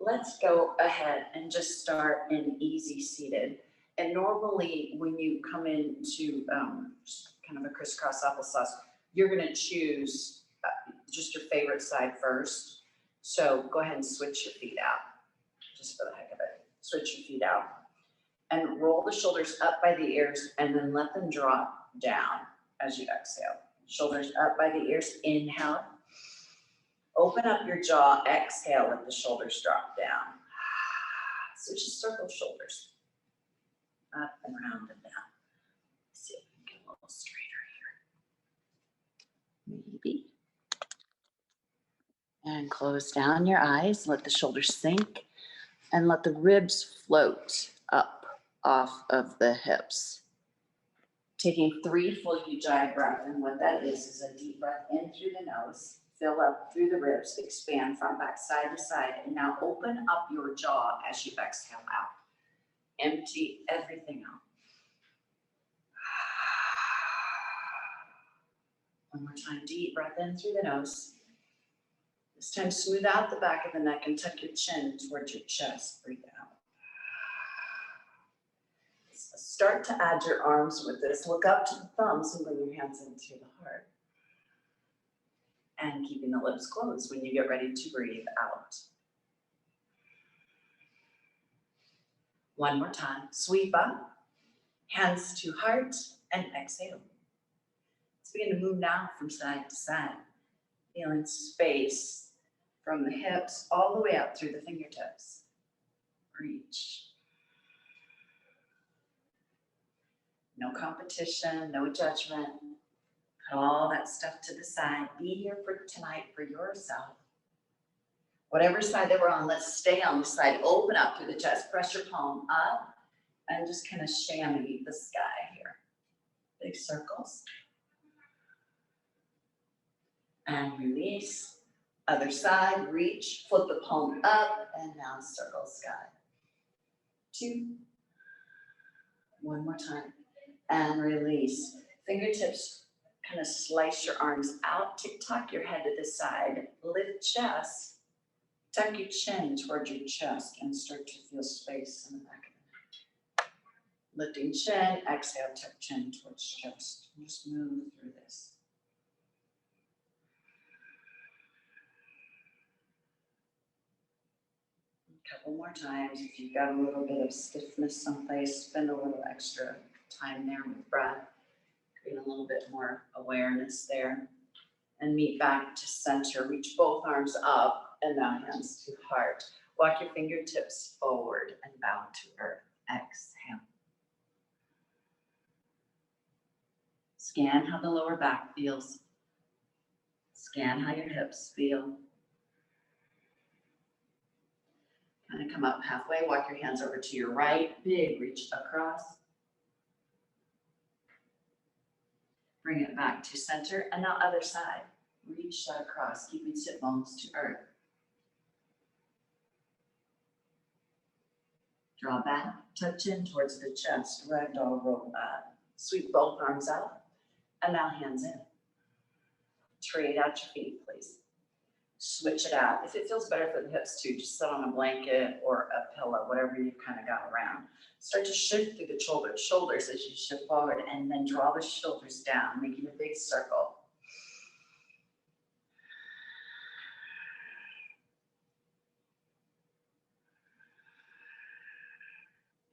let's go ahead and just start in easy seated. And normally when you come into just kind of a crisscross applesauce, you're gonna choose just your favorite side first. So go ahead and switch your feet out, just for the heck of it. Switch your feet out. And roll the shoulders up by the ears and then let them drop down as you exhale. Shoulders up by the ears, inhale. Open up your jaw, exhale, let the shoulders drop down. So just circle shoulders. Up and round and down. Let's see if we can get a little straighter here. Maybe. And close down your eyes, let the shoulders sink, and let the ribs float up off of the hips. Taking 3 full Ujjayi breath, and what that is a deep breath in through the nose, fill up through the ribs, expand front, back, side to side, and now open up your jaw as you exhale out. Empty everything out. One more time, deep breath in through the nose. This time, smooth out the back of the neck and tuck your chin towards your chest. Breathe out. Start to add your arms with this. Look up to the thumbs and bring your hands into the heart. And keeping the lips closed when you get ready to breathe out. One more time. Sweep up, hands to heart, and exhale. Let's begin to move now from side to side. Feeling space from the hips all the way up through the fingertips. Reach. No competition, no judgment. Put all that stuff to the side. Be here for tonight for yourself. Whatever side that we're on, let's stay on the side. Open up through the chest. Press your palm up and just kind of chamois the sky here. Big circles. And release. Other side, reach, flip the palm up, and now circle sky. 2. One more time. And release. Fingertips kind of slice your arms out. Tick-tock your head to the side. Lift chest. Tuck your chin towards your chest and start to feel space in the back of the neck. Lifting chin, exhale, tuck chin towards chest. And just move through this. A couple more times. If you've got a little bit of stiffness someplace, spend a little extra time there with breath. Create a little bit more awareness there. And meet back to center. Reach both arms up. And now hands to heart. Walk your fingertips forward and bow to earth. Exhale. Scan how the lower back feels. Scan how your hips feel. Kind of come up halfway. Walk your hands over to your right. Big reach across. Bring it back to center. And now other side. Reach that across, keeping sit bones to earth. Draw back, tuck chin towards the chest, ragdoll roll up. Sweep both arms out, and now hands in. Trade out your feet, please. Switch it out. If it feels better for the hips too, just sit on a blanket or a pillow, whatever you've kind of got around. Start to shift through the shoulders as you shift forward, and then draw the shoulders down, making a big circle.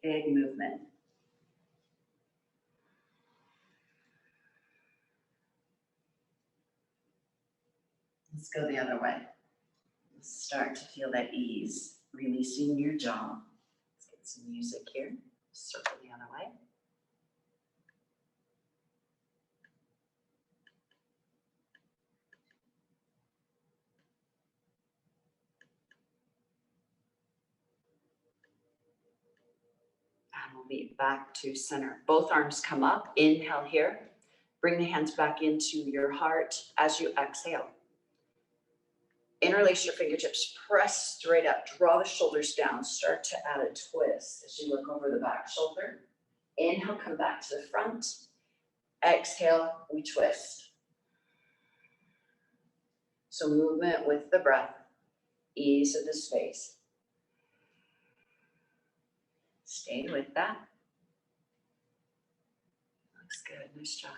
Big movement. Let's go the other way. Start to feel that ease, releasing your jaw. Let's get some music here. Circle the other way. And we'll meet back to center. Both arms come up. Inhale here. Bring the hands back into your heart as you exhale. Interlace your fingertips, press straight up, draw the shoulders down, start to add a twist as you look over the back shoulder. Inhale, come back to the front. Exhale, we twist. So movement with the breath, ease of the space. Stay with that. Looks good, nice job.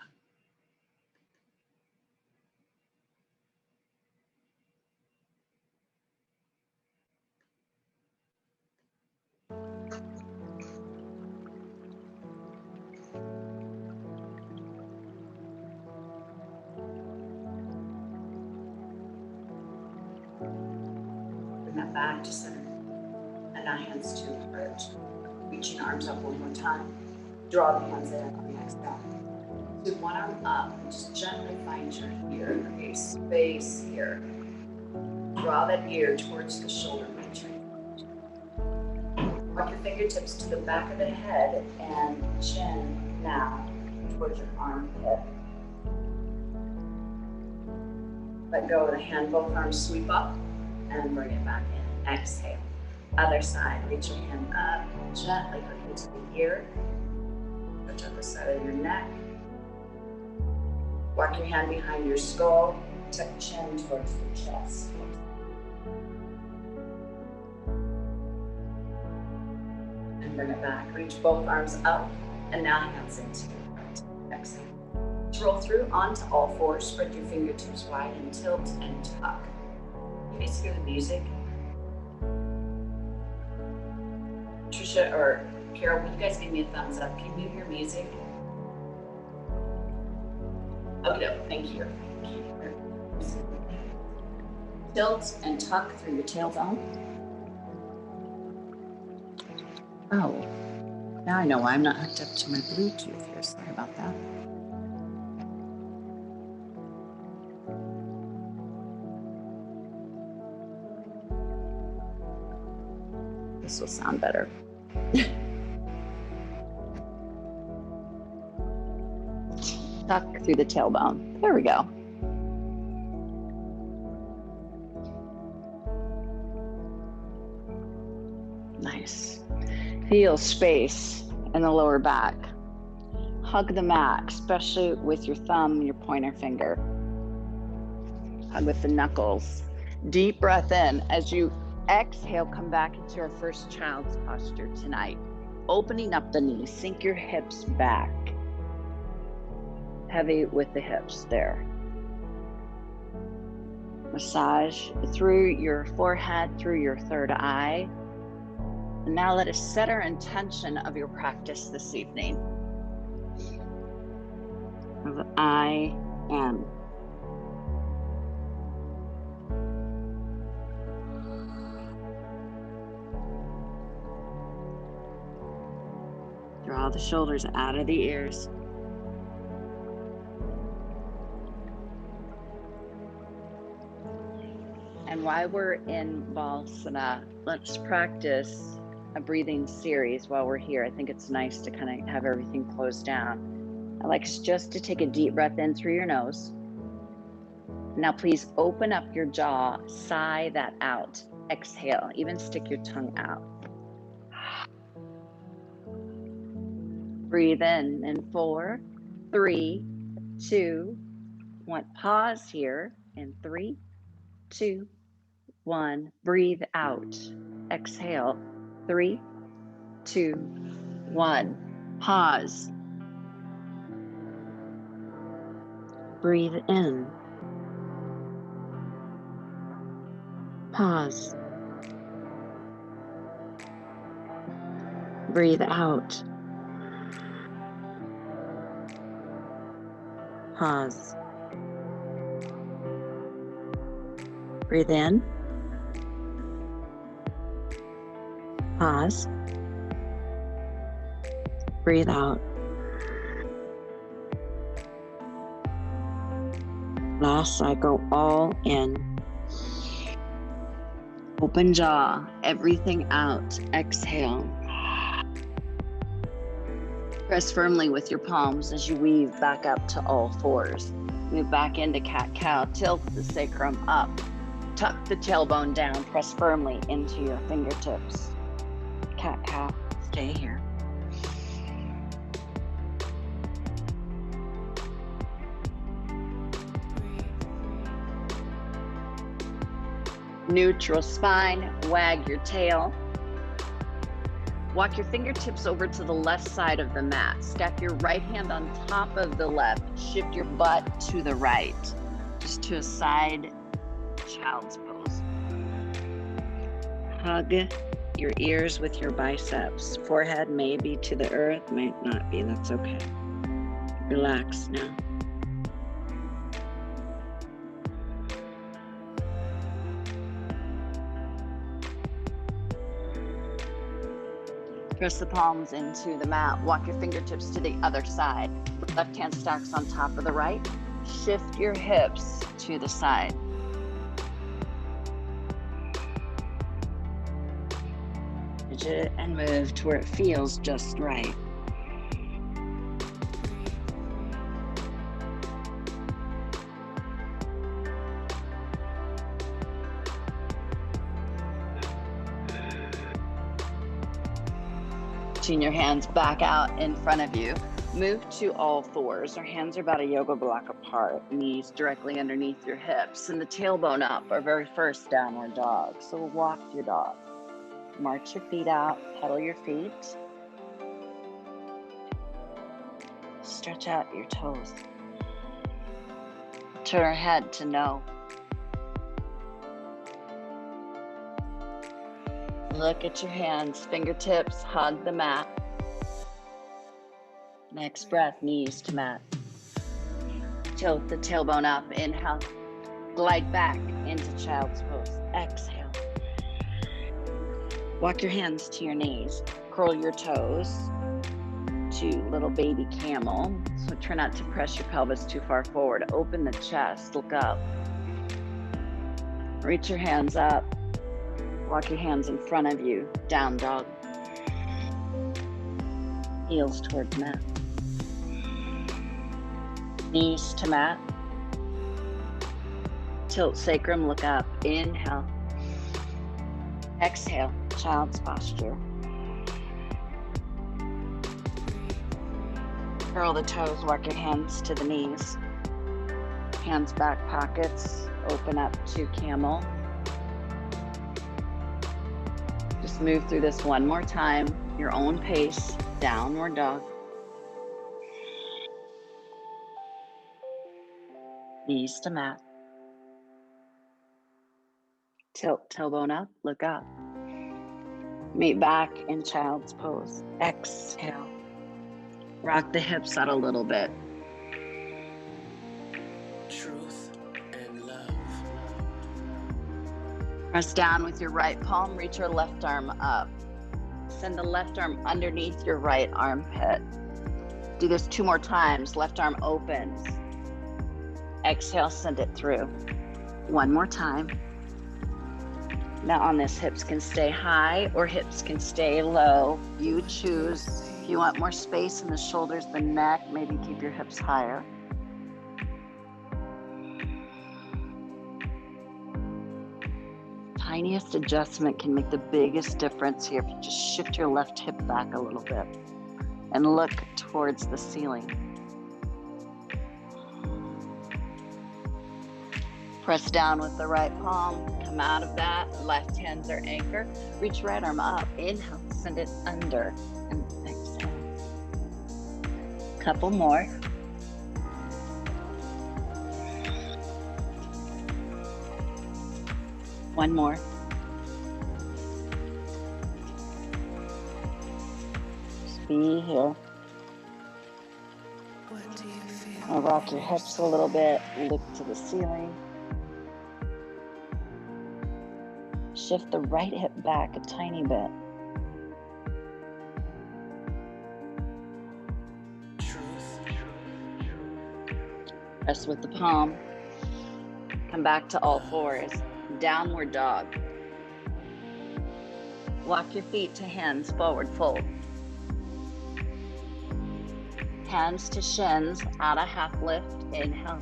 Bring that back to center. And now hands to approach. Reaching arms up one more time. Draw the hands in on the exhale. Do one arm up and just gently find your ear. Okay, space here. Draw that ear towards the shoulder blade. Walk your fingertips to the back of the head and chin now towards your armpit. Let go of the hand, both arms sweep up and bring it back in. Exhale. Other side, reach your hand up, gently bring it to the ear. Touch up the side of your neck. Walk your hand behind your skull, tuck chin towards the chest. And bring it back. Reach both arms up, and now hands into the right. Exhale. Roll through onto all fours, spread your fingertips wide and tilt and tuck. You guys hear the music? Trisha or Carol, will you guys give me a thumbs up? Can you hear music? Okay, thank you. Tilt and tuck through your tailbone. Oh, now I know why I'm not hooked up to my Bluetooth here. Sorry about that. This will sound better. Tuck through the tailbone. There we go. Nice. Feel space in the lower back. Hug the mat, especially with your thumb and your pointer finger. Hug with the knuckles. Deep breath in. As you exhale, come back into our first child's posture tonight. Opening up the knees, sink your hips back. Heavy with the hips there. Massage through your forehead, through your third eye. And now let us set our intention of your practice this evening. Of I am. Draw the shoulders out of the ears. And while we're in Balasana, let's practice a breathing series while we're here. I think it's nice to kind of have everything closed down. I'd like us just to take a deep breath in through your nose. Now please open up your jaw, sigh that out. Exhale, even stick your tongue out. Breathe in 4, 3, 2, 1. Pause here in 3, 2, 1. Breathe out. Exhale. 3, 2, 1. Pause. Breathe in. Pause. Breathe out. Pause. Breathe in. Pause. Breathe out. Last cycle, all in. Open jaw, everything out. Exhale. Press firmly with your palms as you weave back up to all fours. Move back into cat-cow, tilt the sacrum up. Tuck the tailbone down, press firmly into your fingertips. Cat-cow, stay here. Neutral spine, wag your tail. Walk your fingertips over to the left side of the mat. Stack your right hand on top of the left. Shift your butt to the right, just to a side child's pose. Hug your ears with your biceps. Forehead may be to the earth, might not be, that's okay. Relax now. Press the palms into the mat. Walk your fingertips to the other side. Left hand stacks on top of the right. Shift your hips to the side. Fidget and move to where it feels just right. Reaching your hands back out in front of you. Move to all fours. Our hands are about a yoga block apart. Knees directly underneath your hips and the tailbone up, our very first downward dog. So walk your dog. March your feet out, pedal your feet. Stretch out your toes. Turn our head to no. Look at your hands, fingertips, hug the mat. Next breath, knees to mat. Tilt the tailbone up, inhale. Glide back into child's pose, exhale. Walk your hands to your knees. Curl your toes to little baby camel. So try not to press your pelvis too far forward. Open the chest, look up. Reach your hands up. Walk your hands in front of you, down dog. Heels towards mat. Knees to mat. Tilt sacrum, look up, inhale. Exhale, child's posture. Curl the toes, walk your hands to the knees. Hands back pockets, open up to camel. Just move through this one more time, your own pace, downward dog. Knees to mat. Tilt tailbone up, look up. Meet back in child's pose. Exhale. Rock the hips out a little bit. Truth and love. Press down with your right palm, reach your left arm up. Send the left arm underneath your right armpit. Do this 2 more times. Left arm opens. Exhale, send it through. 1 more time. Now on this, hips can stay high or hips can stay low. You choose. If you want more space in the shoulders, the neck, maybe keep your hips higher. Tiniest adjustment can make the biggest difference here. If you just shift your left hip back a little bit and look towards the ceiling. Press down with the right palm, come out of that, left hand's our anchor. Reach right arm up, inhale, send it under, and exhale. Couple more. One more. Just be here. What do you feel? I'll rock your hips a little bit, look to the ceiling. Shift the right hip back a tiny bit. Truth. Press with the palm. Come back to all fours. Downward dog. Walk your feet to hands, forward fold. Hands to shins, add a half lift, inhale.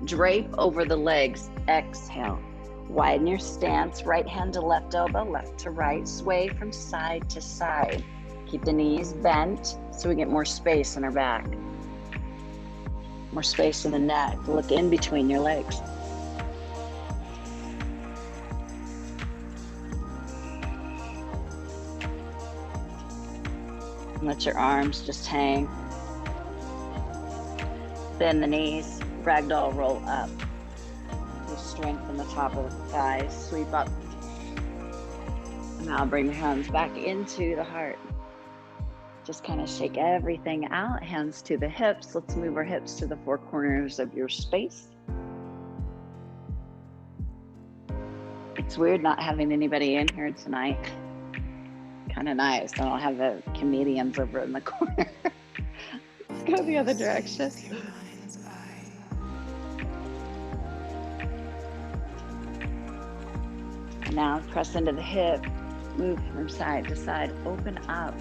Drape over the legs, exhale. Widen your stance, right hand to left elbow, left to right. Sway from side to side. Keep the knees bent so we get more space in our back. More space in the neck. Look in between your legs. Let your arms just hang. Bend the knees, ragdoll roll up. With strength in the top of the thighs, sweep up. Now bring your hands back into the heart. Just kind of shake everything out, hands to the hips. Let's move our hips to the four corners of your space. It's weird not having anybody in here tonight. Kind of nice. I don't have the comedians over in the corner. Let's go the other direction. And now press into the hip, move from side to side, open up.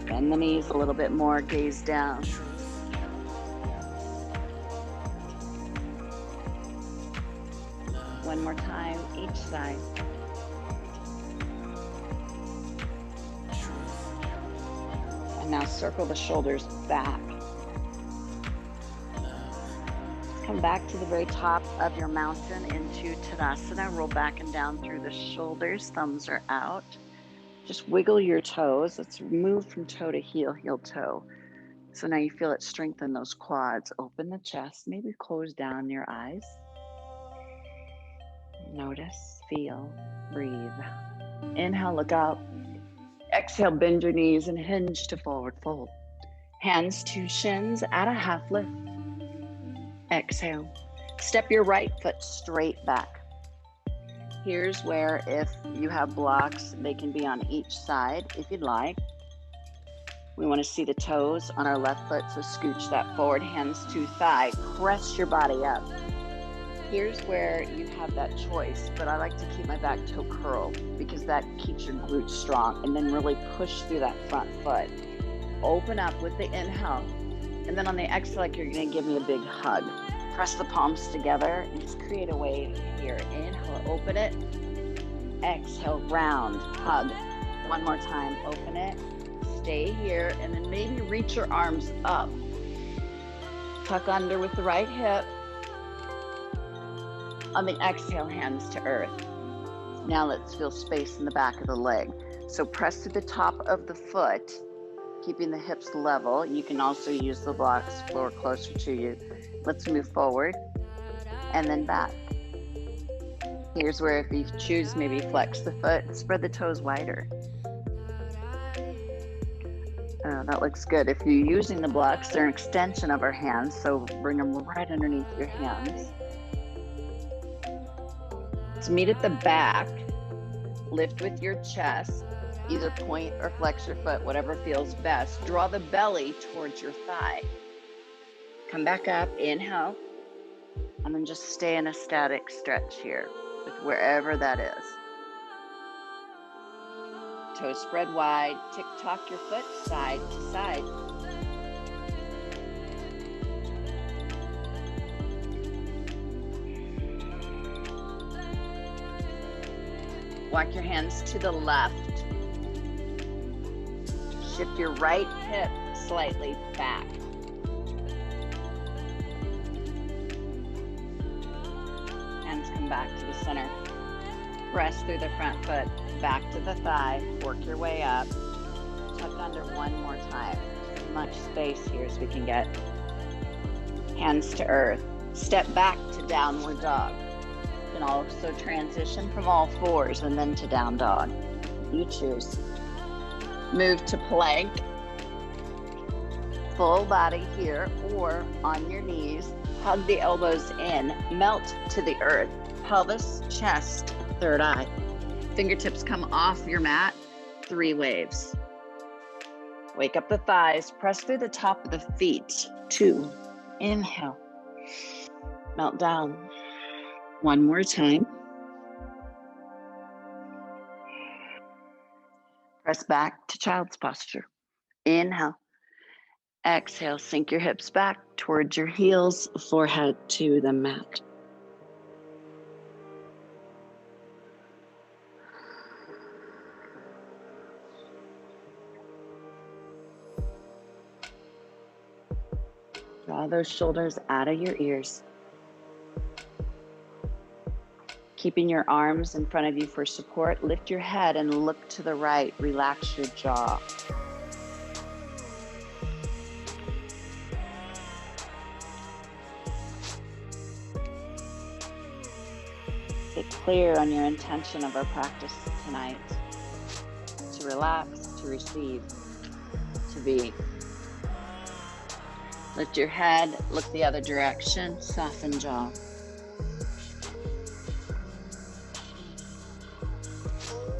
Bend the knees a little bit more, gaze down. One more time, each side. And now circle the shoulders back. Come back to the very top of your mountain into Tadasana. Roll back and down through the shoulders. Thumbs are out. Just wiggle your toes. Let's move from toe to heel, heel toe. So now you feel it strengthen those quads. Open the chest. Maybe close down your eyes. Notice, feel, breathe. Inhale, look up. Exhale, bend your knees and hinge to forward fold. Hands to shins at a half lift. Exhale. Step your right foot straight back. Here's where if you have blocks, they can be on each side if you'd like. We want to see the toes on our left foot, so scooch that forward, hands to thigh. Press your body up. Here's where you have that choice, but I like to keep my back toe curled because that keeps your glutes strong, and then really push through that front foot. Open up with the inhale, and then on the exhale, like you're going to give me a big hug. Press the palms together and just create a wave here. Inhale, open it. Exhale, round, hug. One more time, open it. Stay here, and then maybe reach your arms up. Tuck under with the right hip. On the exhale, hands to earth. Now let's feel space in the back of the leg. So press to the top of the foot, keeping the hips level. You can also use the blocks floor closer to you. Let's move forward and then back. Here's where if you choose, maybe flex the foot, spread the toes wider. That looks good. If you're using the blocks, they're an extension of our hands, so bring them right underneath your hands. Let's meet at the back. Lift with your chest, either point or flex your foot, whatever feels best. Draw the belly towards your thigh. Come back up, inhale, and then just stay in a static stretch here with wherever that is. Toes spread wide, tick-tock your foot side to side. Walk your hands to the left. Shift your right hip slightly back. Hands come back to the center. Press through the front foot, back to the thigh, work your way up. Tuck under one more time. As much space here as we can get. Hands to earth. Step back to downward dog. You can also transition from all fours and then to down dog. You choose. Move to plank. Full body here or on your knees. Hug the elbows in. Melt to the earth. Pelvis, chest, third eye. Fingertips come off your mat. 3 waves. Wake up the thighs. Press through the top of the feet. 2. Inhale. Melt down. One more time. Press back to child's posture. Inhale. Exhale, sink your hips back towards your heels, forehead to the mat. Draw those shoulders out of your ears. Keeping your arms in front of you for support, lift your head and look to the right. Relax your jaw. Get clear on your intention of our practice tonight. To relax, to receive, to be. Lift your head, look the other direction, soften jaw.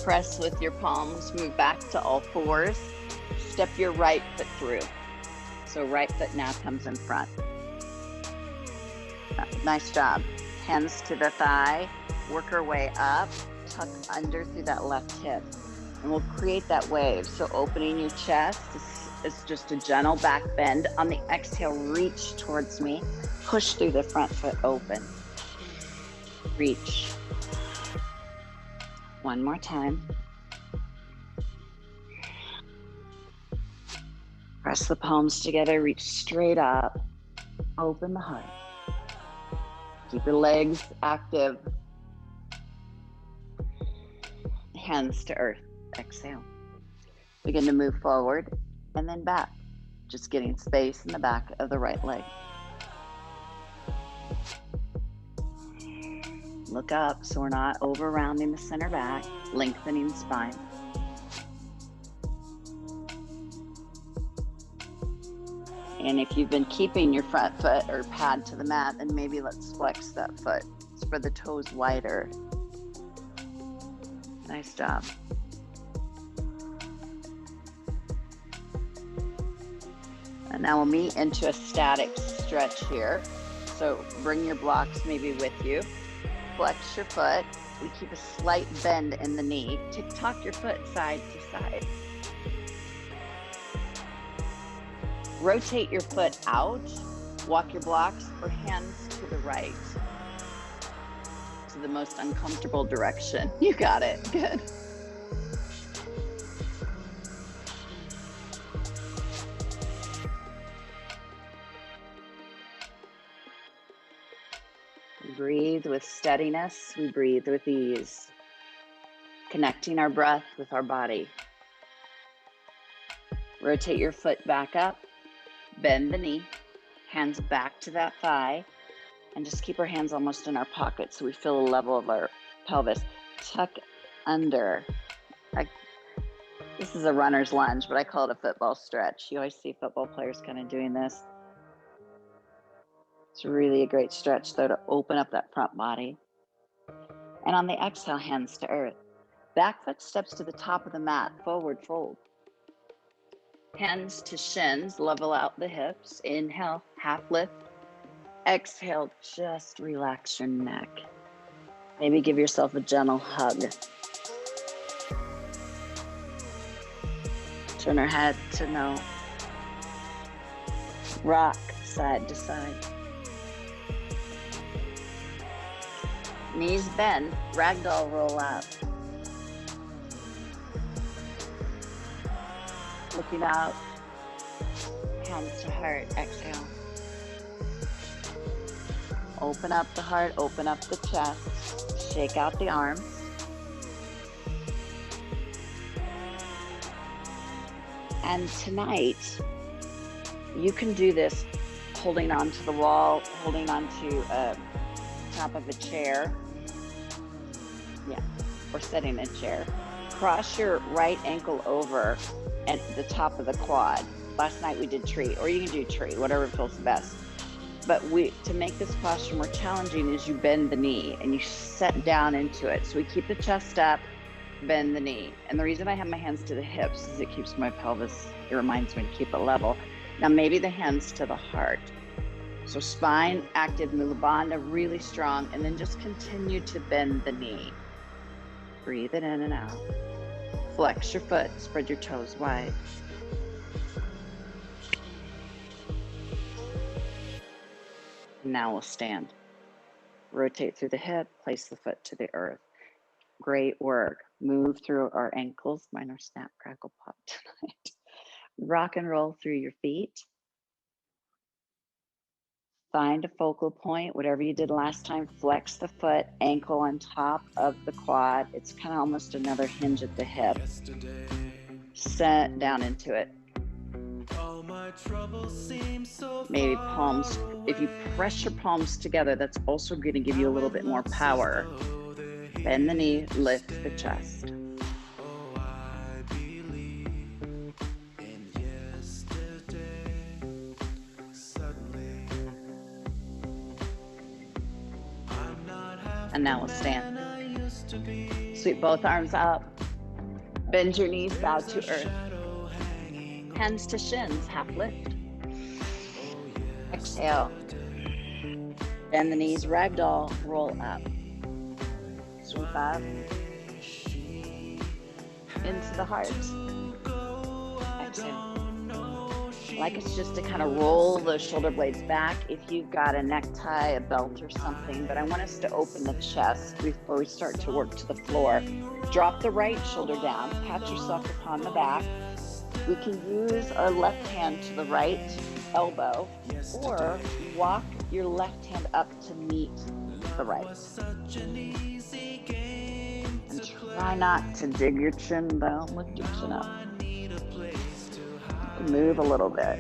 Press with your palms, move back to all fours. Step your right foot through. So right foot now comes in front. Nice job. Hands to the thigh, work our way up, tuck under through that left hip. And we'll create that wave. So opening your chest is just a gentle back bend. On the exhale, reach towards me. Push through the front foot open. Reach. One more time. Press the palms together, reach straight up. Open the heart. Keep your legs active. Hands to earth. Exhale. Begin to move forward and then back. Just getting space in the back of the right leg. Look up so we're not over rounding the center back, lengthening the spine. And if you've been keeping your front foot or pad to the mat, then maybe let's flex that foot. Spread the toes wider. Nice job. And now we'll meet into a static stretch here. So bring your blocks maybe with you. Flex your foot. We keep a slight bend in the knee. Tick-tock your foot side to side. Rotate your foot out. Walk your blocks or hands to the right. To the most uncomfortable direction. You got it. Good. We breathe with steadiness. We breathe with ease. Connecting our breath with our body. Rotate your foot back up. Bend the knee. Hands back to that thigh. And just keep our hands almost in our pockets so we feel the level of our pelvis. Tuck under. This is a runner's lunge, but I call it a football stretch. You always see football players kind of doing this. It's really a great stretch, though, to open up that front body. And on the exhale, hands to earth. Back foot steps to the top of the mat, forward fold. Hands to shins, level out the hips. Inhale, half lift. Exhale, just relax your neck. Maybe give yourself a gentle hug. Turn our head to no. Rock side to side. Knees bend, ragdoll roll up. Looking out, hands to heart, exhale. Open up the heart, open up the chest, shake out the arms. And tonight, you can do this holding onto the wall, holding onto top of a chair. Yeah, or sitting in a chair. Cross your right ankle over at the top of the quad. Last night we did tree, or you can do tree, whatever feels best. But to make this posture more challenging is you bend the knee and you set down into it. So we keep the chest up, bend the knee. And the reason I have my hands to the hips is it keeps my pelvis, it reminds me to keep it level. Now maybe the hands to the heart. So spine active, Mula Bandha really strong, and then just continue to bend the knee. Breathe it in and out. Flex your foot, spread your toes wide. Now we'll stand. Rotate through the hip, place the foot to the earth. Great work. Move through our ankles. Mine are snap, crackle, pop tonight. Rock and roll through your feet. Find a focal point, whatever you did last time. Flex the foot, ankle on top of the quad. It's kind of almost another hinge at the hip. Set down into it. Maybe palms, if you press your palms together, that's also going to give you a little bit more power. Bend the knee, lift the chest. And now we'll stand. Sweep both arms up. Bend your knees, bow to earth. Hands to shins, half lift. Exhale. Bend the knees, ragdoll, roll up. Sweep up. Into the heart. Exhale. Like it's just to kind of roll those shoulder blades back if you've got a necktie, a belt or something, but I want us to open the chest before we start to work to the floor. Drop the right shoulder down, pat yourself upon the back. We can use our left hand to the right elbow or walk your left hand up to meet the right. And try not to dig your chin down, lift your chin up. Move a little bit.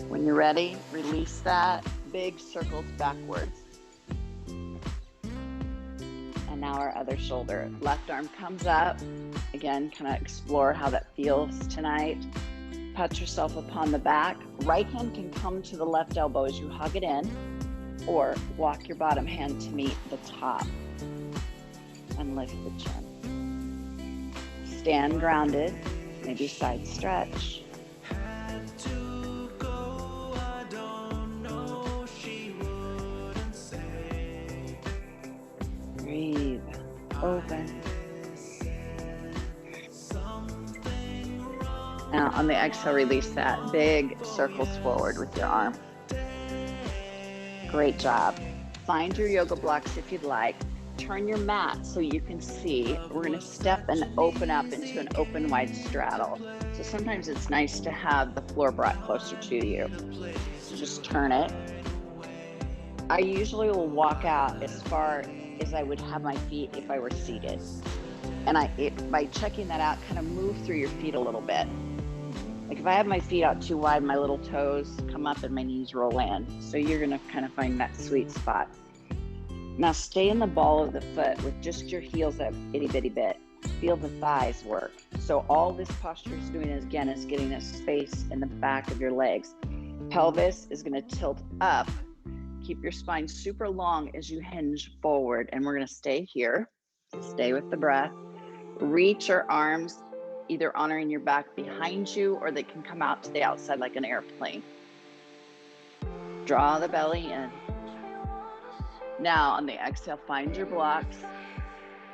When you're ready, release that. Big circles backwards. And now our other shoulder. Left arm comes up. Again, kind of explore how that feels tonight. Pat yourself upon the back. Right hand can come to the left elbow as you hug it in, or walk your bottom hand to meet the top. And lift the chin. Stand grounded, maybe side stretch. Breathe, open. Now on the exhale, release that. Big circles forward with your arm. Great job. Find your yoga blocks if you'd like. Turn your mat so you can see. We're going to step and open up into an open wide straddle. So sometimes it's nice to have the floor brought closer to you. So just turn it. I usually will walk out as far as I would have my feet if I were seated. And by checking that out, kind of move through your feet a little bit. Like if I have my feet out too wide, my little toes come up and my knees roll in. So you're going to kind of find that sweet spot. Now stay in the ball of the foot with just your heels up itty bitty bit. Feel the thighs work. So all this posture is doing is getting a space in the back of your legs. Pelvis is going to tilt up. Keep your spine super long as you hinge forward. And we're going to stay here. Stay with the breath. Reach your arms, either honoring your back behind you, or they can come out to the outside like an airplane. Draw the belly in. Now on the exhale, find your blocks.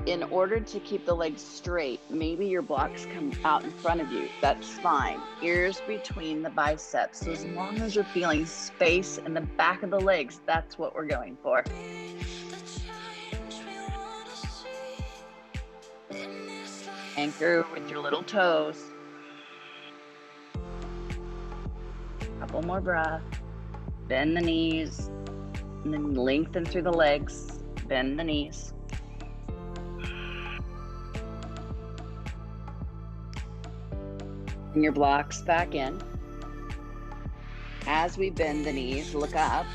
In order to keep the legs straight, maybe your blocks come out in front of you. That's fine. Ears between the biceps. So as long as you're feeling space in the back of the legs, that's what we're going for. Anchor with your little toes. Couple more breaths. Bend the knees. And then lengthen through the legs, bend the knees. Bring your blocks back in. As we bend the knees, look up.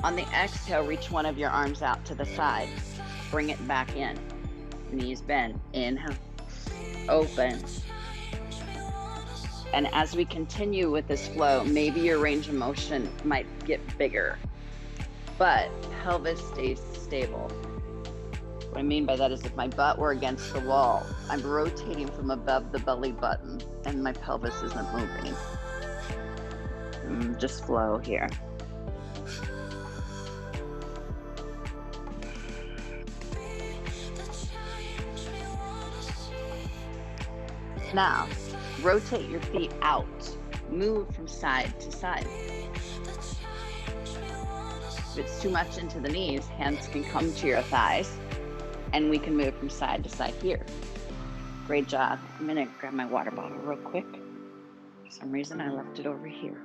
On the exhale, reach one of your arms out to the side. Bring it back in. Knees bend. Inhale. Open. And as we continue with this flow, maybe your range of motion might get bigger, but pelvis stays stable. What I mean by that is if my butt were against the wall, I'm rotating from above the belly button and my pelvis isn't moving. Just flow here. Now, rotate your feet out. Move from side to side. If it's too much into the knees, hands can come to your thighs, and we can move from side to side here. Great job. I'm gonna grab my water bottle real quick. For some reason I left it over here.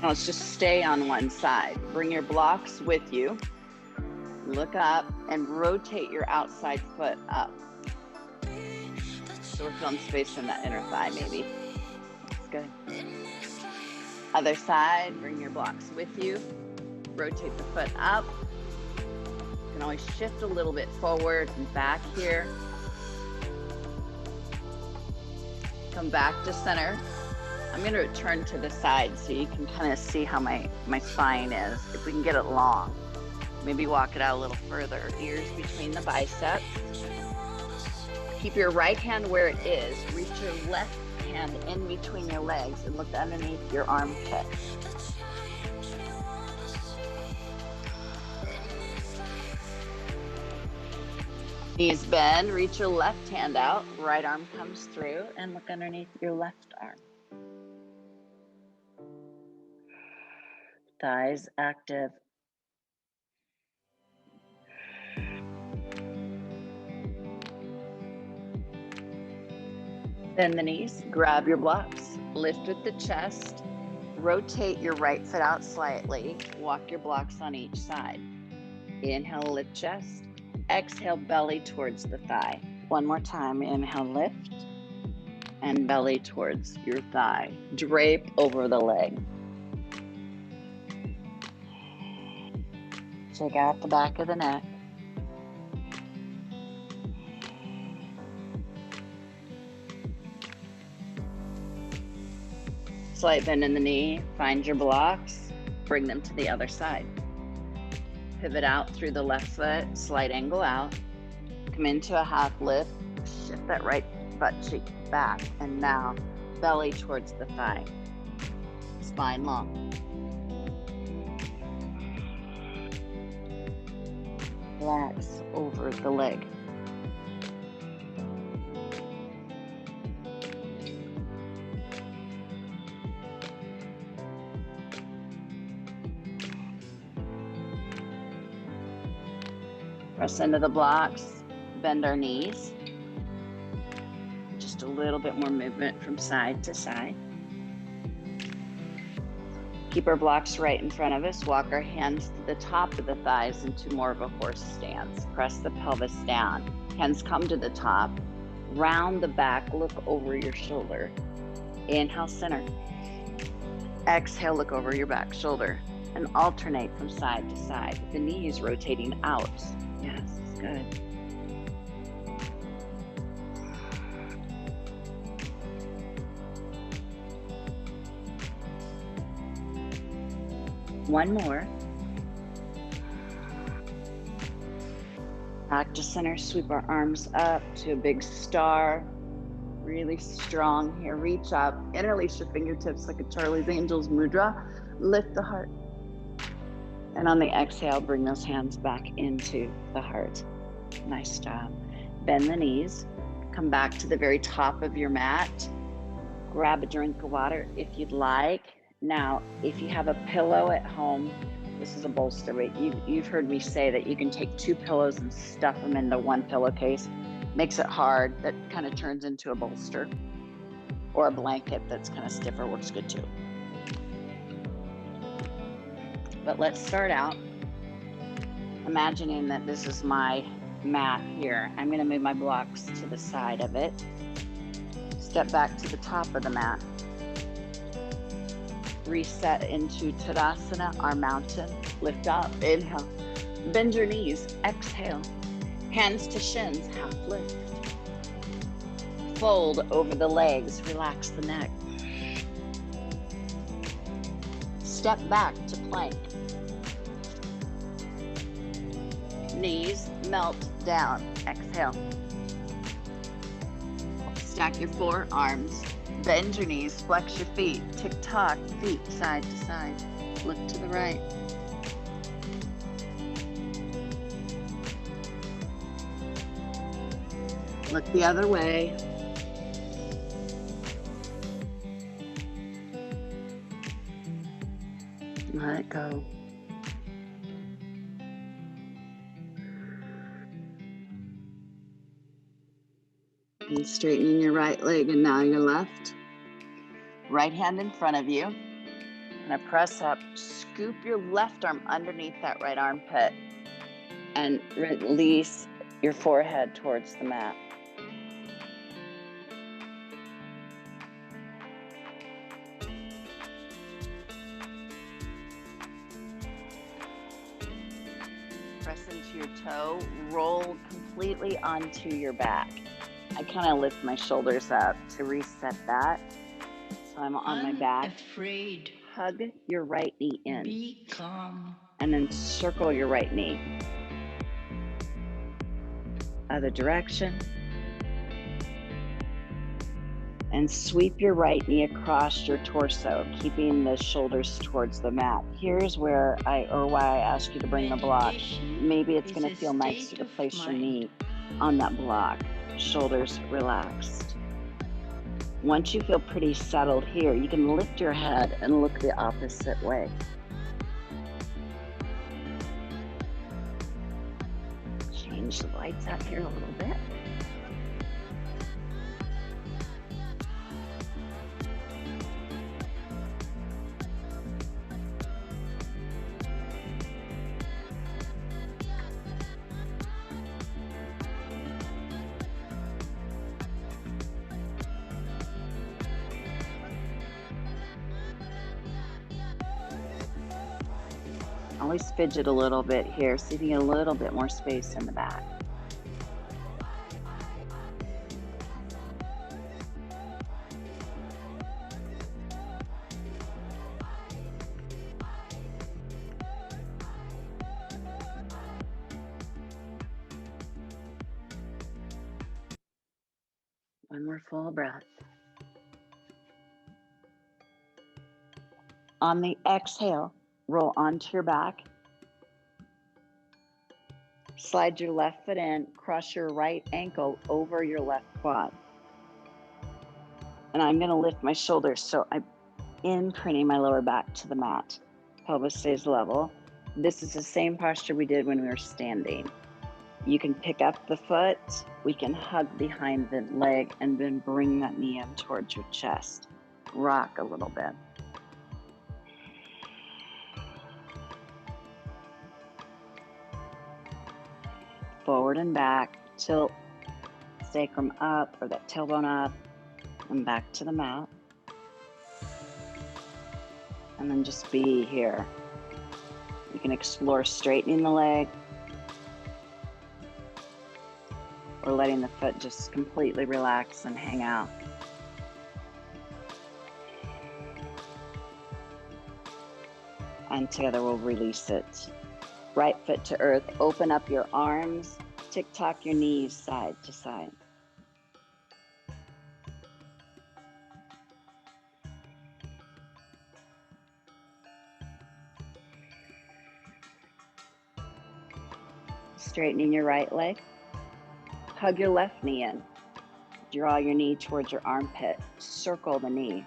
Now let's just stay on one side. Bring your blocks with you. Look up and rotate your outside foot up. So we're feeling space in that inner thigh maybe. That's good. Other side, bring your blocks with you. Rotate the foot up. You can always shift a little bit forward and back here. Come back to center. I'm going to return to the side so you can kind of see how my spine is. If we can get it long, maybe walk it out a little further. Ears between the biceps. Keep your right hand where it is. Reach your left hand in between your legs and look underneath your armpit. Knees bend. Reach your left hand out. Right arm comes through and look underneath your left arm. Thighs active. Bend the knees, grab your blocks, lift with the chest, rotate your right foot out slightly, walk your blocks on each side. Inhale, lift chest, exhale, belly towards the thigh. One more time, inhale, lift, and belly towards your thigh. Drape over the leg. Check out the back of the neck. Slight bend in the knee, find your blocks, bring them to the other side. Pivot out through the left foot, slight angle out. Come into a half lift, shift that right butt cheek back, and now belly towards the thigh. Spine long. Relax over the leg. Press into the blocks, bend our knees. Just a little bit more movement from side to side. Keep our blocks right in front of us. Walk our hands to the top of the thighs into more of a horse stance. Press the pelvis down. Hands come to the top. Round the back, look over your shoulder. Inhale, center. Exhale, look over your back shoulder. And alternate from side to side. The knees rotating out. Yes, good. One more. Back to center, sweep our arms up to a big star. Really strong here. Reach up, interlace your fingertips like a Charlie's Angels mudra. Lift the heart. And on the exhale, bring those hands back into the heart. Nice job. Bend the knees. Come back to the very top of your mat. Grab a drink of water if you'd like. Now, if you have a pillow at home, this is a bolster, but you've heard me say that you can take 2 pillows and stuff them into one pillowcase. Makes it hard. That kind of turns into a bolster. Or a blanket that's kind of stiffer works good too. But let's start out imagining that this is my mat here. I'm going to move my blocks to the side of it. Step back to the top of the mat. Reset into Tadasana, our mountain. Lift up, inhale. Bend your knees, exhale. Hands to shins, half lift. Fold over the legs, relax the neck. Step back to plank. Knees melt down, exhale. Stack your forearms. Bend your knees, flex your feet, tick-tock, feet side to side. Look to the right. Look the other way. Let it go. And straightening your right leg and now your left. Right hand in front of you. Gonna press up, scoop your left arm underneath that right armpit and release your forehead towards the mat. Press into your toe, roll completely onto your back. I kind of lift my shoulders up to reset that. So I'm on my back. Afraid. Hug your right knee in. Be calm. And then circle your right knee. Other direction. And sweep your right knee across your torso, keeping the shoulders towards the mat. Here's why I asked you to bring the block. Maybe it's going to feel nicer to place your knee on that block. Shoulders relaxed. Once you feel pretty settled here, you can lift your head and look the opposite way. Change the lights out here a little bit. Always fidget a little bit here, so you can get a little bit more space in the back. One more full breath. On the exhale, roll onto your back. Slide your left foot in, cross your right ankle over your left quad. And I'm going to lift my shoulders so I'm imprinting my lower back to the mat. Pelvis stays level. This is the same posture we did when we were standing. You can pick up the foot. We can hug behind the leg and then bring that knee in towards your chest. Rock a little bit. Forward and back, tilt sacrum up or that tailbone up and back to the mat. And then just be here. You can explore straightening the leg or letting the foot just completely relax and hang out. And together we'll release it. Right foot to earth, open up your arms, tick-tock your knees side to side. Straightening your right leg, hug your left knee in. Draw your knee towards your armpit, circle the knee.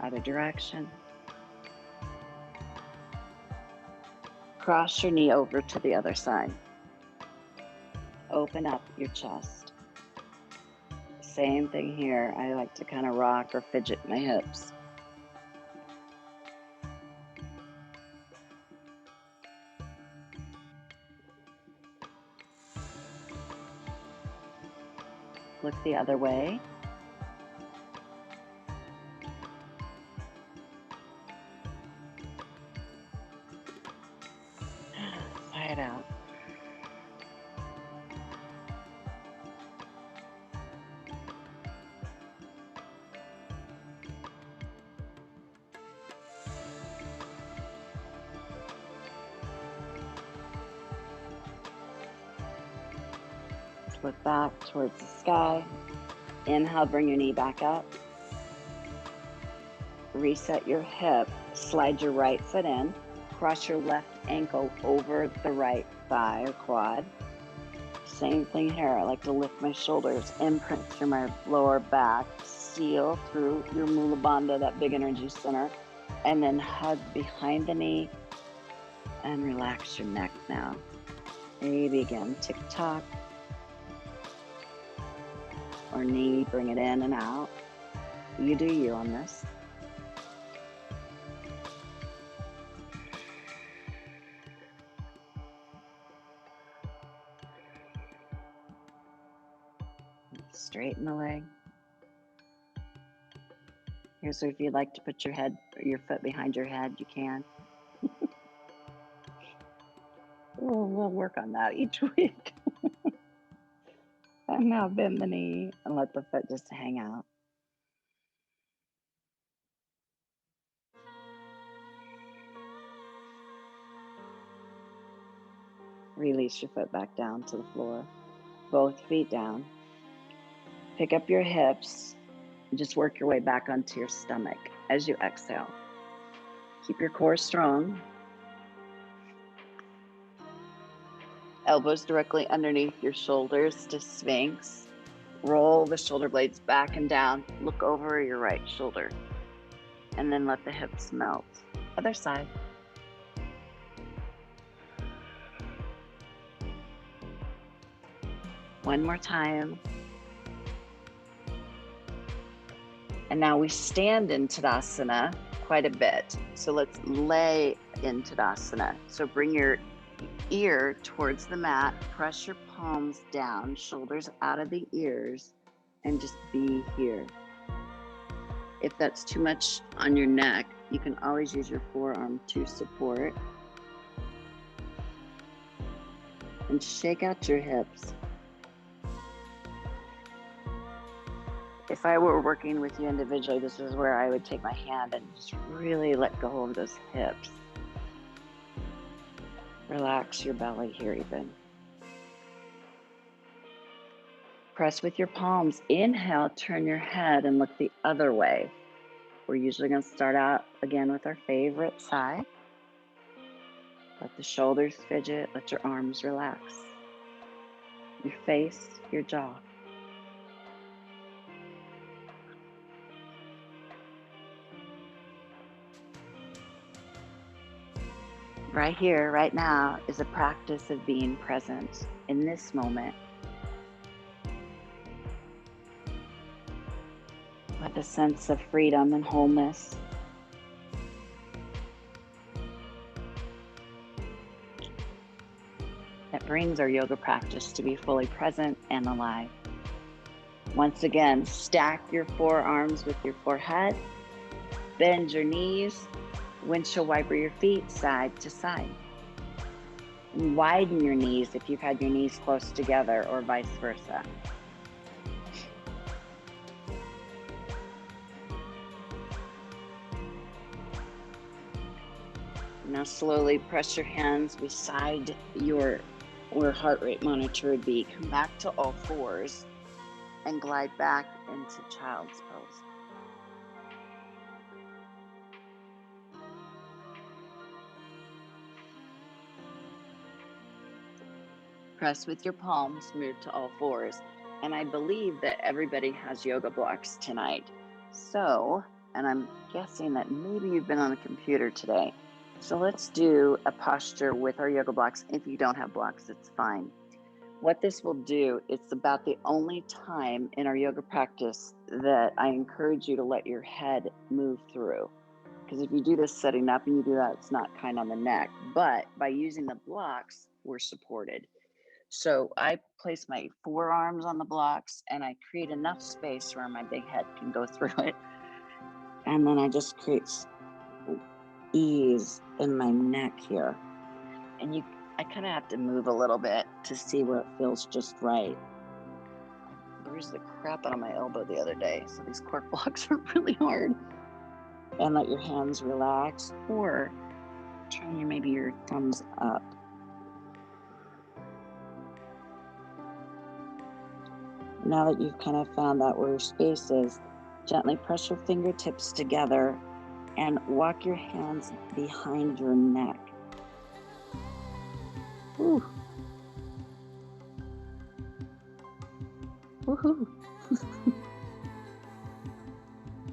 Other direction. Cross your knee over to the other side. Open up your chest. Same thing here. I like to kind of rock or fidget my hips. Look the other way. Sigh it out. Look back towards the sky. Inhale, bring your knee back up. Reset your hip. Slide your right foot in. Cross your left ankle over the right thigh or quad. Same thing here. I like to lift my shoulders, imprint through my lower back, seal through your mula bandha, that big energy center, and then hug behind the knee and relax your neck now. Maybe again, tick tock or knee, bring it in and out. You do you on this. Straighten the leg. Here's where if you'd like to put your foot behind your head, you can. We'll work on that each week. And now bend the knee and let the foot just hang out. Release your foot back down to the floor. Both feet down. Pick up your hips. Just work your way back onto your stomach as you exhale. Keep your core strong. Elbows directly underneath your shoulders to Sphinx. Roll the shoulder blades back and down. Look over your right shoulder. And then let the hips melt. Other side. One more time. And now we stand in Tadasana quite a bit. So let's lay in Tadasana. So bring your ear towards the mat, press your palms down, shoulders out of the ears, and just be here. If that's too much on your neck, you can always use your forearm to support. And shake out your hips. If I were working with you individually, this is where I would take my hand and just really let go of those hips. Relax your belly here even. Press with your palms. Inhale, turn your head and look the other way. We're usually going to start out again with our favorite side. Let the shoulders fidget, let your arms relax. Your face, your jaw. Right here, right now, is a practice of being present in this moment with a sense of freedom and wholeness. That brings our yoga practice to be fully present and alive. Once again, stack your forearms with your forehead, bend your knees, windshield wiper your feet side to side. And widen your knees if you've had your knees close together or vice versa. Now slowly press your hands beside where heart rate monitor would be. Come back to all fours and glide back into child's pose. Press with your palms, move to all fours. And I believe that everybody has yoga blocks tonight. So, and I'm guessing that maybe you've been on a computer today. So let's do a posture with our yoga blocks. If you don't have blocks, it's fine. What this will do, it's about the only time in our yoga practice that I encourage you to let your head move through. Because if you do this setting up and you do that, it's not kind on the neck. But by using the blocks, we're supported. So I place my forearms on the blocks and I create enough space where my big head can go through it. And then I just create ease in my neck here. And I kind of have to move a little bit to see where it feels just right. I bruised the crap out of my elbow the other day, so these cork blocks are really hard. And let your hands relax, or turn maybe your thumbs up. Now that you've kind of found out where your space is, gently press your fingertips together and walk your hands behind your neck. Woo. Woohoo.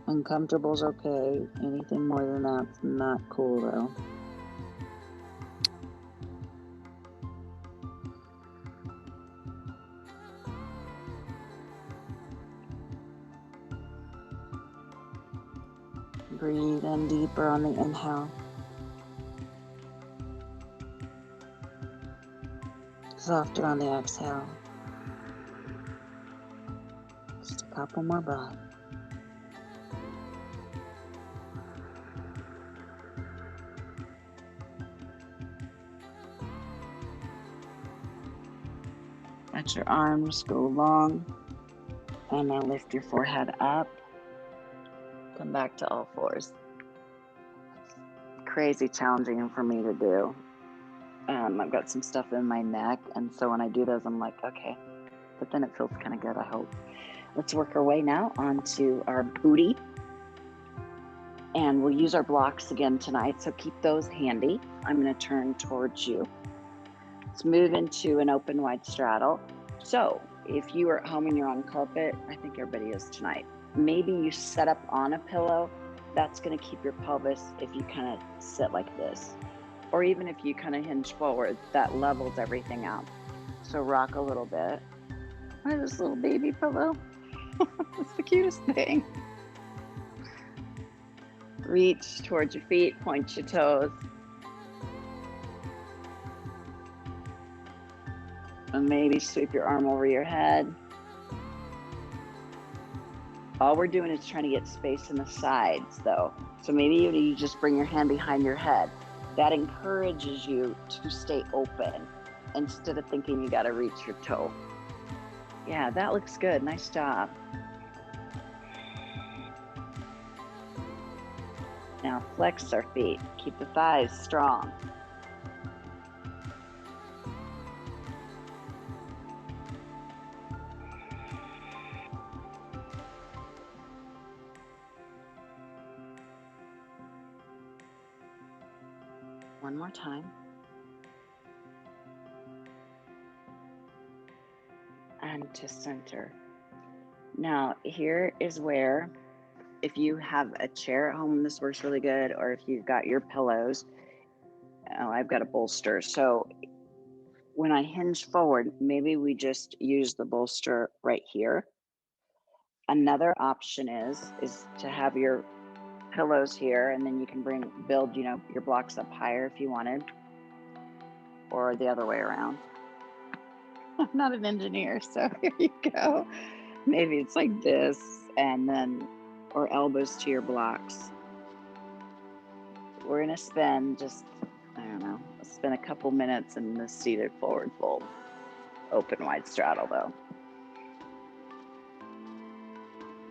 Uncomfortable's okay. Anything more than that's not cool though. Breathe in deeper on the inhale. Softer on the exhale. Just a couple more breaths. Let your arms go long, and now lift your forehead up. Come back to all fours. Crazy challenging for me to do. I've got some stuff in my neck, and so when I do those, I'm like, okay, but then it feels kind of good, I hope. Let's work our way now onto our booty, and we'll use our blocks again tonight, so keep those handy. I'm going to turn towards you. Let's move into an open wide straddle. So if you are at home and you're on carpet, I think everybody is tonight, maybe you set up on a pillow. That's going to keep your pelvis if you kind of sit like this. Or even if you kind of hinge forward, that levels everything out. So rock a little bit. Look at this little baby pillow. It's the cutest thing. Reach towards your feet, point your toes. And maybe sweep your arm over your head. All we're doing is trying to get space in the sides though. So maybe you just bring your hand behind your head. That encourages you to stay open instead of thinking you got to reach your toe. Yeah, that looks good. Nice job. Now flex our feet. Keep the thighs strong. One more time. And to center. Now, here is where, if you have a chair at home, this works really good, or if you've got your pillows, I've got a bolster. So when I hinge forward, maybe we just use the bolster right here. Another option is to have your pillows here, and then you can build, your blocks up higher if you wanted, or the other way around. I'm not an engineer, so here you go. Maybe it's like this, and then, or elbows to your blocks. We're gonna spend spend a couple minutes in the seated forward fold. Open wide straddle though.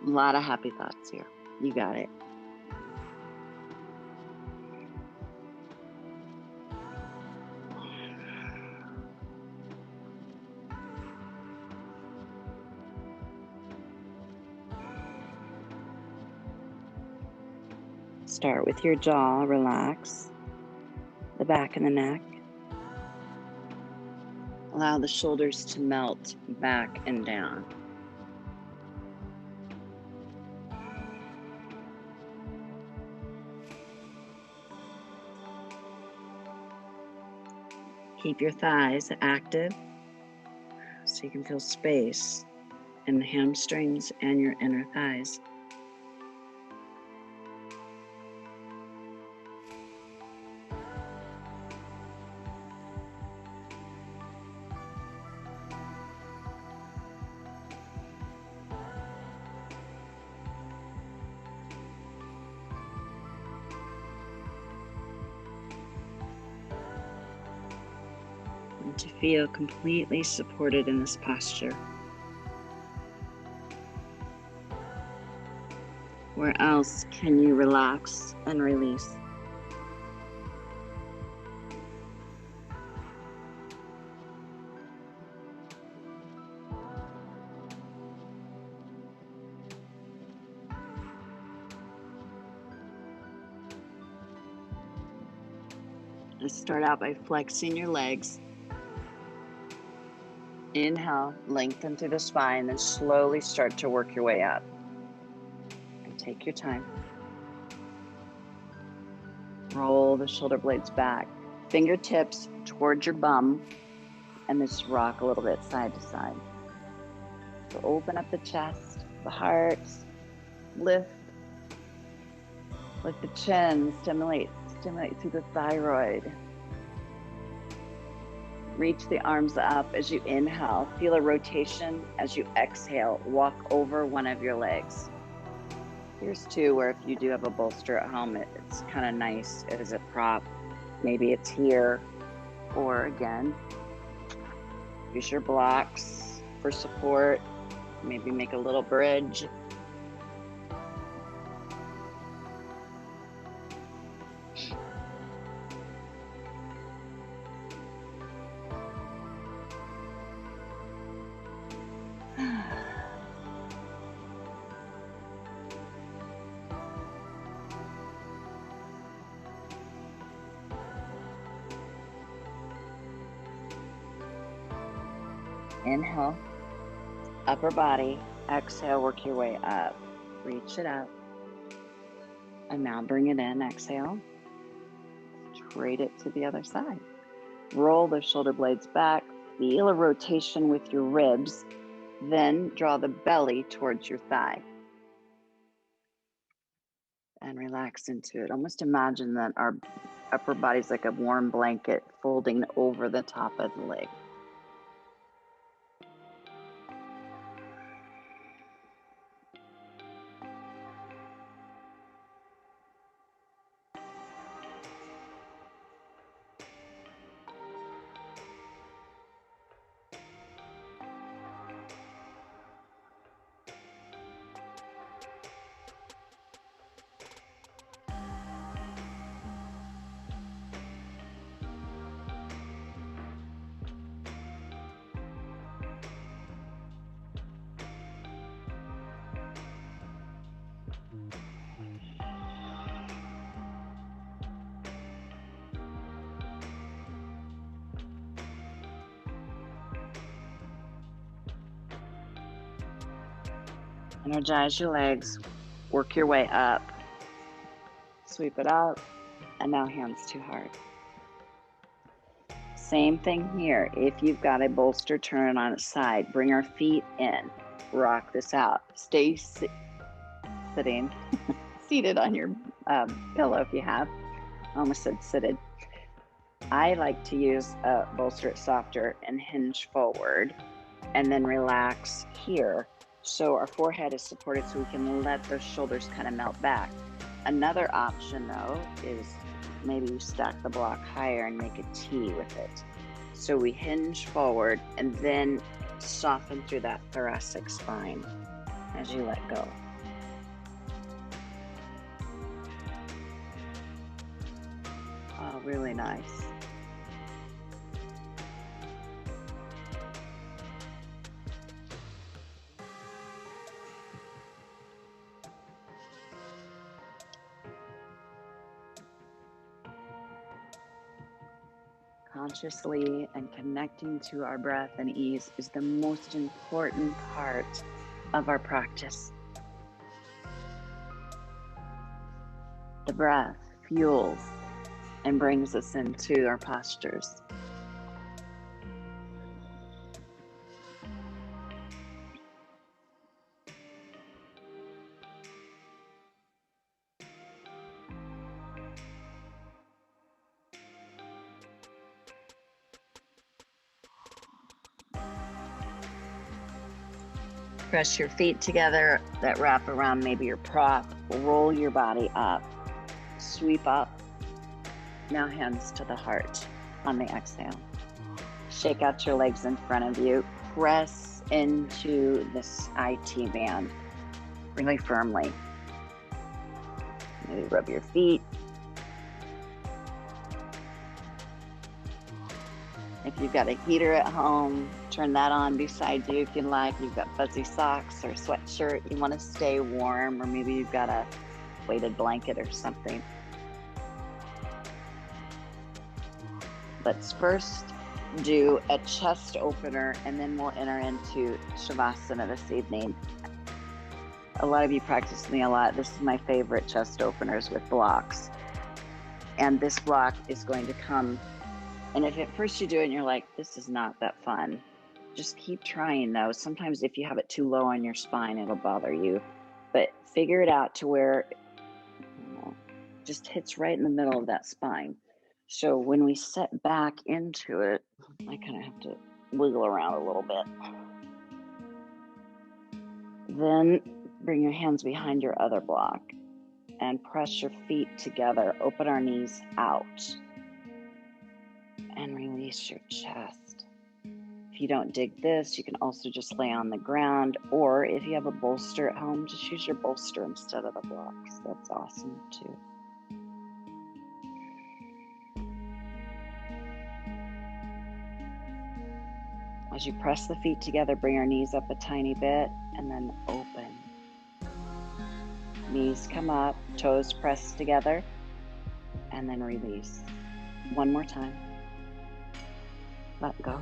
A lot of happy thoughts here. You got it. Start with your jaw, relax the back and the neck. Allow the shoulders to melt back and down. Keep your thighs active so you can feel space in the hamstrings and your inner thighs. To feel completely supported in this posture. Where else can you relax and release? Let's start out by flexing your legs. Inhale, lengthen through the spine, then slowly start to work your way up. Take your time. Roll the shoulder blades back. Fingertips towards your bum, and just rock a little bit side to side. So open up the chest, the heart, lift the chin, stimulate through the thyroid. Reach the arms up as you inhale. Feel a rotation as you exhale. Walk over one of your legs. Here's two where if you do have a bolster at home, it's kind of nice as a prop. Maybe it's here, or again, use your blocks for support. Maybe make a little bridge. Inhale, upper body. Exhale, work your way up. Reach it up. And now bring it in. Exhale. Trade it to the other side. Roll the shoulder blades back. Feel a rotation with your ribs. Then draw the belly towards your thigh. And relax into it. Almost imagine that our upper body's like a warm blanket folding over the top of the leg. Energize your legs, work your way up, sweep it up, and now hands to heart. Same thing here. If you've got a bolster, turn it on its side. Bring our feet in, rock this out. Stay sitting, seated on your pillow if you have. I almost said seated. I like to use a bolster it softer and hinge forward, and then relax here. So our forehead is supported so we can let those shoulders kind of melt back. Another option though is maybe you stack the block higher and make a T with it. So we hinge forward and then soften through that thoracic spine as you let go. Oh, really nice. Consciously and connecting to our breath and ease is the most important part of our practice. The breath fuels and brings us into our postures. Press your feet together that wrap around maybe your prop. Roll your body up. Sweep up. Now hands to the heart on the exhale. Shake out your legs in front of you. Press into this IT band really firmly. Maybe rub your feet. If you've got a heater at home, turn that on beside you if you like. You've got fuzzy socks or a sweatshirt, you want to stay warm, or maybe you've got a weighted blanket or something. Let's first do a chest opener and then we'll enter into Shavasana this evening. a lot of you practice with me a lot. This is my favorite chest openers with blocks. And this block is going to come. And if at first you do it and you're like, this is not that fun, just keep trying though. Sometimes if you have it too low on your spine, it'll bother you. But figure it out to where just hits right in the middle of that spine. So when we set back into it, I kind of have to wiggle around a little bit. Then bring your hands behind your other block and press your feet together. Open our knees out and release your chest. If you don't dig this, you can also just lay on the ground, or if you have a bolster at home, just use your bolster instead of the blocks. That's awesome too. As you press the feet together, bring your knees up a tiny bit and then open. Knees come up, toes press together, and then release. One more time. Let go.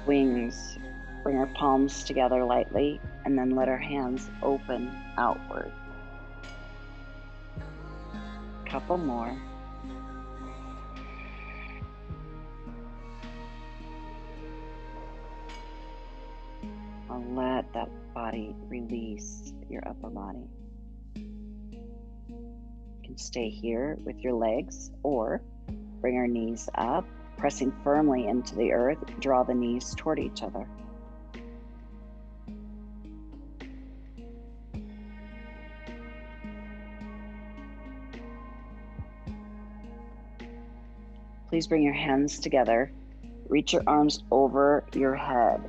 Wings. Bring our palms together lightly and then let our hands open outward. Couple more. And let that body release your upper body. You can stay here with your legs or bring our knees up, pressing firmly into the earth. Draw the knees toward each other. Please bring your hands together. Reach your arms over your head.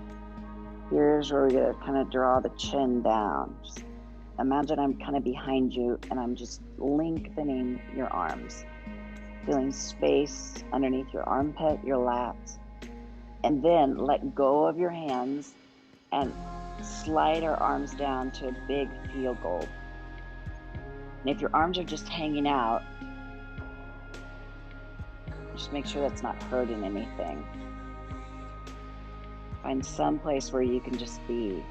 Here's where we're going to kind of draw the chin down. Just imagine I'm kind of behind you and I'm just lengthening your arms. Feeling space underneath your armpit, your lats. And then let go of your hands and slide our arms down to a big field goal. And if your arms are just hanging out, just make sure that's not hurting anything. Find some place where you can just be.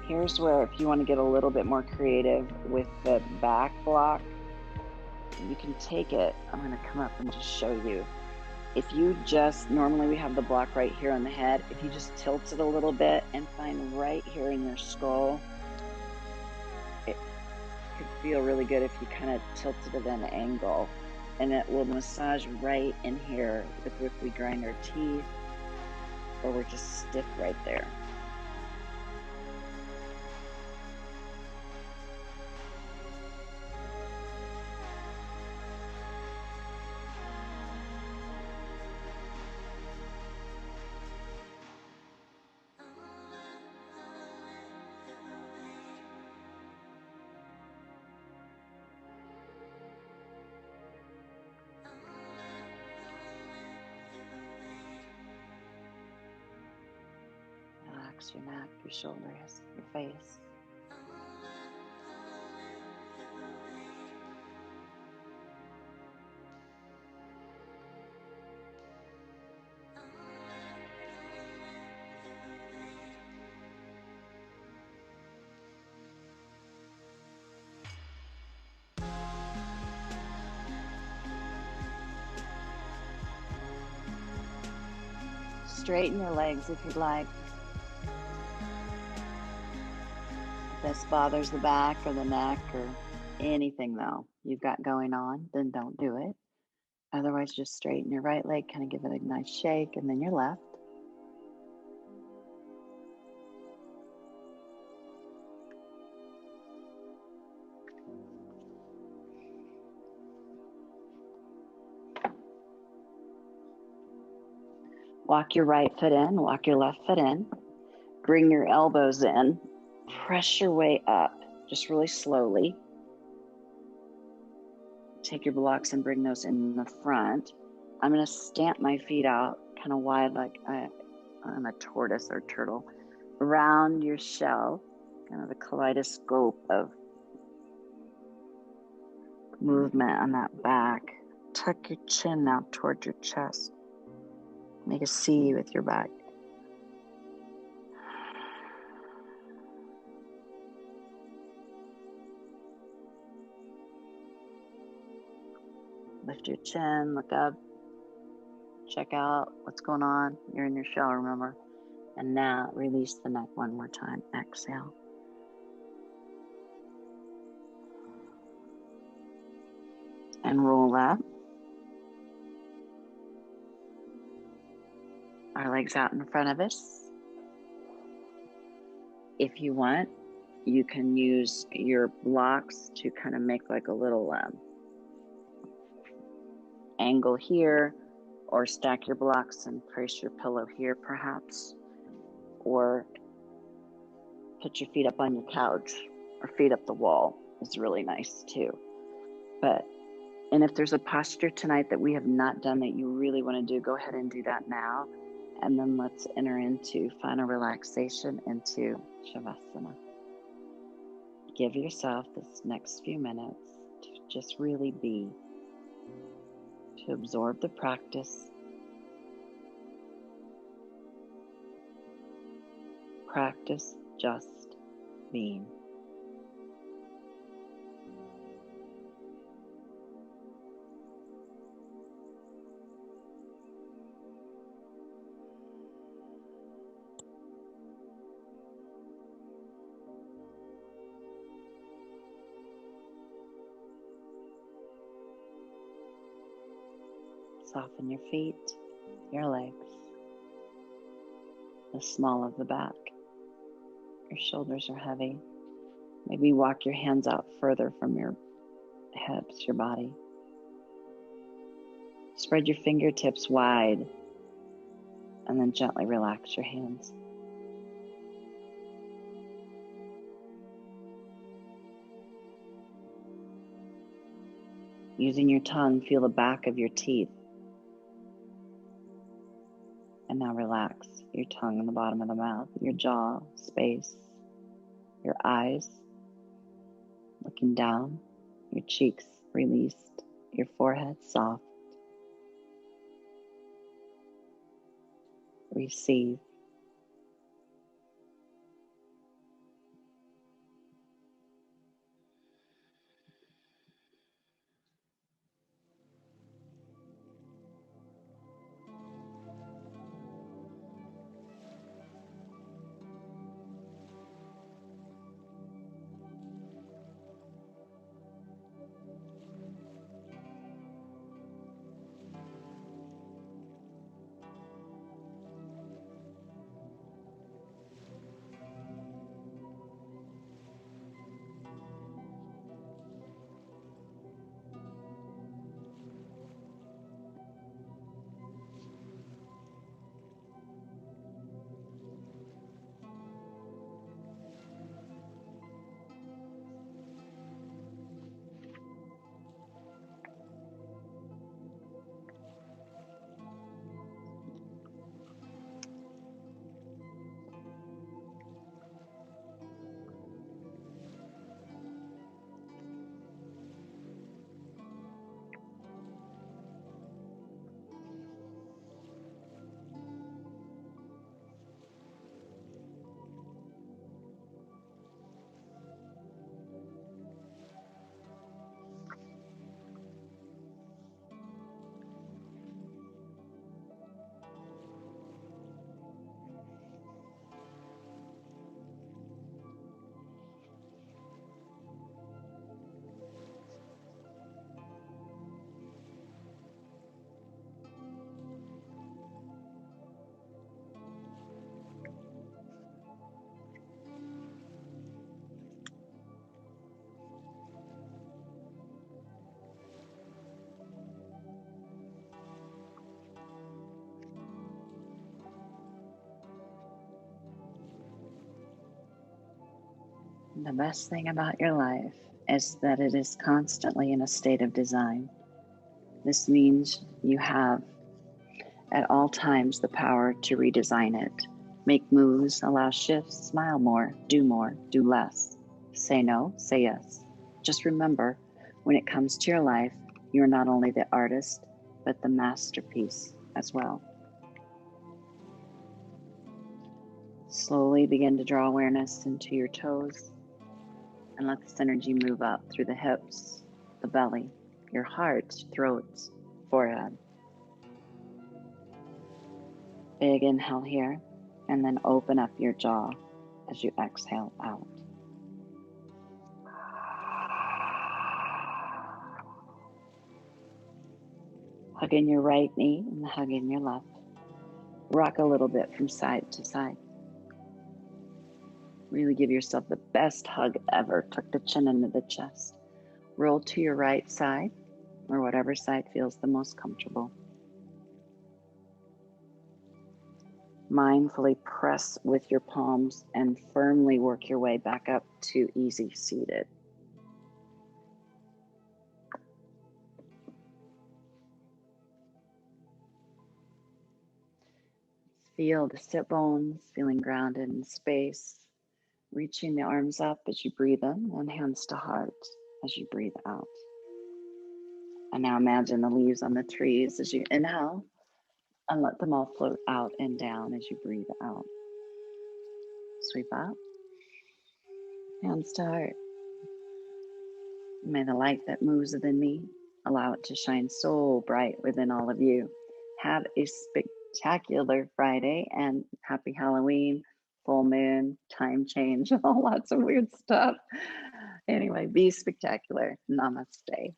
Here's where, if you want to get a little bit more creative with the back block, you can take it. I'm going to come up and just show you. If you just, normally we have the block right here on the head. If you just tilt it a little bit and find right here in your skull, it could feel really good if you kind of tilted it at an angle. And it will massage right in here if we grind our teeth or we're just stiff right there. Relax your neck, your shoulders, your face. Straighten your legs if you'd like. If this bothers the back or the neck or anything though you've got going on, then don't do it. Otherwise, just straighten your right leg, kind of give it a nice shake, and then your left. Walk your right foot in, walk your left foot in. Bring your elbows in. Press your way up, just really slowly. Take your blocks and bring those in the front. I'm going to stamp my feet out kind of wide like I'm a tortoise or turtle around your shell, kind of a kaleidoscope of movement on that back. Tuck your chin now towards your chest. Make a C with your back. Lift your chin, look up, check out what's going on. You're in your shell, remember? And now release the neck one more time. Exhale. And roll up. Our legs out in front of us. If you want, you can use your blocks to kind of make like a little angle here, or stack your blocks and place your pillow here perhaps, or put your feet up on your couch or feet up the wall is really nice too. And if there's a posture tonight that we have not done that you really want to do, go ahead and do that now. And then let's enter into final relaxation into Shavasana. Give yourself this next few minutes to just really be, to absorb the practice. Practice just being. Soften your feet, your legs, the small of the back. Your shoulders are heavy. Maybe walk your hands out further from your hips, your body. Spread your fingertips wide and then gently relax your hands. Using your tongue, feel the back of your teeth. And now relax your tongue in the bottom of the mouth, your jaw space, your eyes looking down, your cheeks released, your forehead soft. Receive. The best thing about your life is that it is constantly in a state of design. This means you have at all times the power to redesign it. Make moves, allow shifts, smile more, do less. Say no, say yes. Just remember, when it comes to your life, you're not only the artist, but the masterpiece as well. Slowly begin to draw awareness into your toes and let this energy move up through the hips, the belly, your heart, throat, forehead. Big inhale here, and then open up your jaw as you exhale out. Hug in your right knee and hug in your left. Rock a little bit from side to side. Really give yourself the best hug ever. Tuck the chin into the chest. Roll to your right side, or whatever side feels the most comfortable. Mindfully press with your palms and firmly work your way back up to easy seated. Feel the sit bones, feeling grounded in space. Reaching the arms up as you breathe in and hands to heart as you breathe out. And now imagine the leaves on the trees as you inhale and let them all float out and down as you breathe out. Sweep up, hands to heart. May the light that moves within me allow it to shine so bright within all of you. Have a spectacular Friday and happy Halloween, full moon, time change, all lots of weird stuff. Anyway, be spectacular. Namaste.